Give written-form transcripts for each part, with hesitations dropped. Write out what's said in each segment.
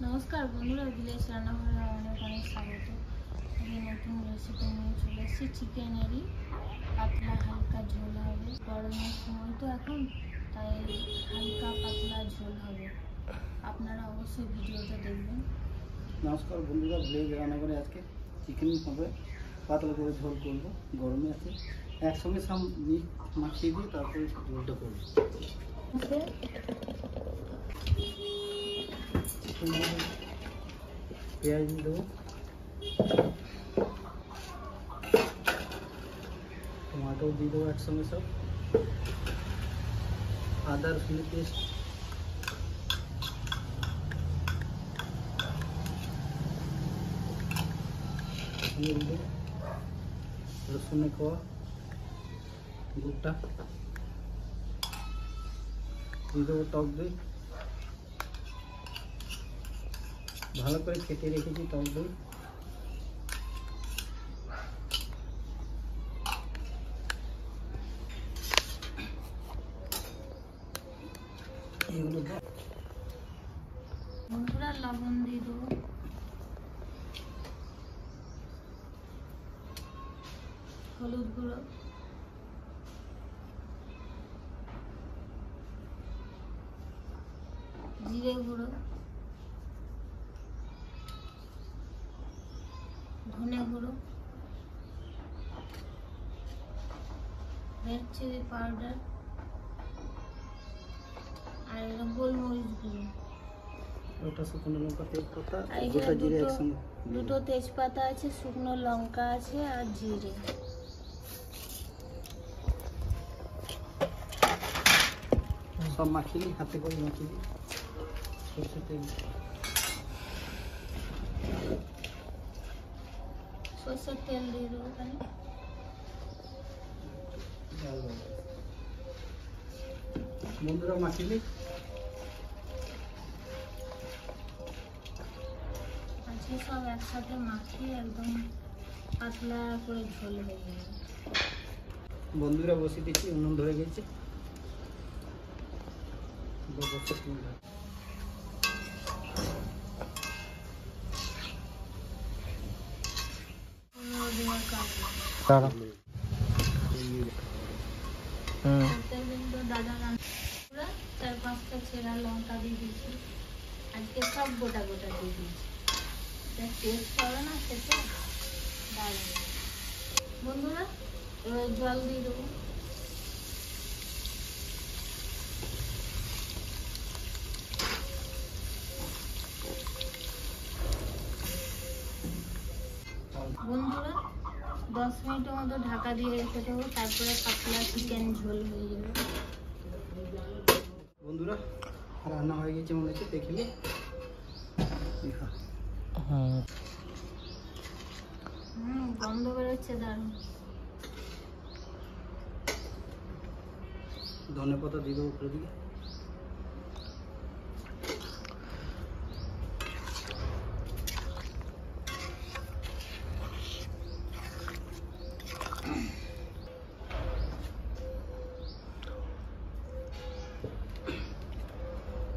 নমস্কার বন্ধুরা, ভিলেজ রান্নাঘরে অনেক অনেক স্বাগত। আজকে নতুন রেসিপি নিয়ে চলে এসেছি। চিকেনেরই পাতলা হালকা ঝোল হবে। গরমের সময় তো এখন, তাই হালকা পাতলা ঝোল হবে। আপনারা অবশ্যই ভিডিওটা দেখবেন। নমস্কার বন্ধুরা, ভিলেজ রান্নাঘরে আজকে চিকেন হবে, পাতলা করে ঝোল করবো। গরমে আছে, একসঙ্গে সব মিট মাখিয়ে দিয়ে তারপরে ঝোলটা করবো। পেঁয়াজ দিয়ে দেবো, টমাটো দিয়ে দেবো একসঙ্গে সব, আদা রসুনের পেস্ট, রসুনের কোয়া গোটা দিয়ে দেবো, টক দই ভালো করে কেটে রেখেছি, টক দই এগুলো বন্ধুরা লবণ দিয়ে দেবো, হলুদ গুঁড়ো, জিরে গুঁড়ো, ধনে গুঁড়ো, রেড চিলি পাউডার আর গোলমরিচ গুঁড়ো। ওটা শুকনো লঙ্কা, তেজপাতা, আর গোটা জিরে একসঙ্গে, দুটো তেজপাতা আছে, শুকনো লঙ্কা আছে আর জিরে। সব মাখিয়ে হাতে করে মাখিয়ে দিই। সরষের তেল, সরষের তেল দিয়ে দেবো এখানে। বন্ধুরা মাখিয়ে দিই। আজকে সব একসাথে মাখিয়ে একদম পাতলা করে ঝোল হয়ে যাবে। বন্ধুরা বসিয়ে দিচ্ছি, উনুন ধরে গেছে। 15 দিনের কাজ। দাদা রান্না 4-5টা ছেঁড়া লঙ্কা দিয়ে দিয়েছি। আজকে সব গোটা গোটা দিয়ে দিয়েছি, টেস্ট হবে না খেতে দারুণ। বন্ধুরা এবার জল দিয়ে দেবো। বন্ধুরা 10 মিনিটের মতো ঢাকা দিয়ে রেখে দেবো, তারপরে পাতলা চিকেন ঝোল হয়ে যাবে। বন্ধুরা রান্না হয়ে গেছে মনে হচ্ছে, দেখে নি। গন্ধ বেরোচ্ছে দারুণ। ধনে পাতা দিয়ে দেবো উপরে দিকে।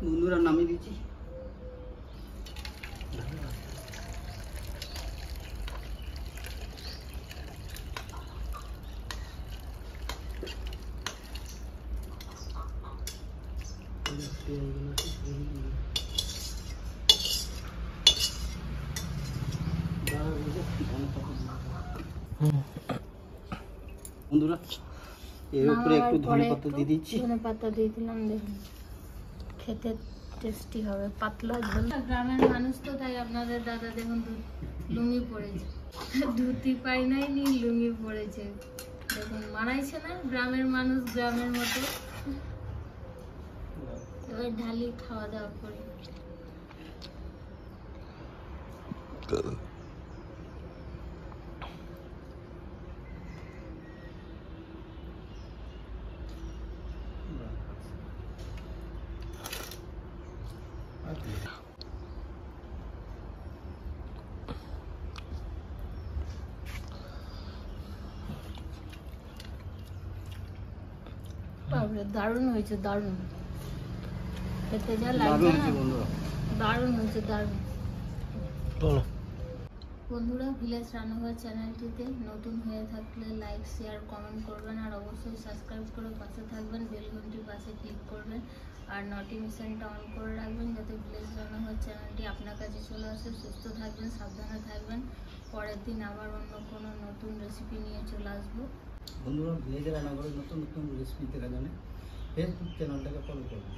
বন্ধুরা নামিয়ে দিচ্ছি। বন্ধুরা এর উপরে একটু ধনে পাতা দিয়ে দিচ্ছি। ধনে পাতা দিয়ে দিলাম, দেখুন খেতে টেস্টি হবে, পাতলা ঝোল। গ্রামের মানুষ তো, তাই আপনাদের দাদা দেখুন লুঙ্গি পরেছে, ধুতি পাই নাই নি লুঙ্গি পরেছে। দেখুন মানাইছে না, গ্রামের মানুষ গ্রামের মতো। এবার ঢালি খাওয়া দাওয়া করে। বাপরে দারুণ হয়েছে, দারুণ খেতে যা দারুণ লাগছে হয়েছে না, বন্ধুরা। দারুণ হয়েছে, দারুণ। চলো বন্ধুরা, ভিলেজ রান্নাঘর চ্যানেলটিতে নতুন হয়ে থাকলে লাইক, শেয়ার, কমেন্ট করবেন আর অবশ্যই সাবস্ক্রাইব করে পাশে থাকবেন, বেল ঘন্টির পাশে ক্লিক করবেন আর নোটিফিকেশনটা অন করে রাখবেন যাতে ভিলেজ রান্নাঘর চ্যানেলটি আপনার কাছে চলে আসে। সুস্থ থাকবেন, সাবধানে থাকবেন। পরের দিন আবার অন্য কোনো নতুন রেসিপি নিয়ে চলে আসবো। বন্ধুরা, ভিলেজে রান্নাঘরের নতুন নতুন রেসিপি দেখার জন্য ফেসবুক চ্যানেলটাকে ফলো করবেন।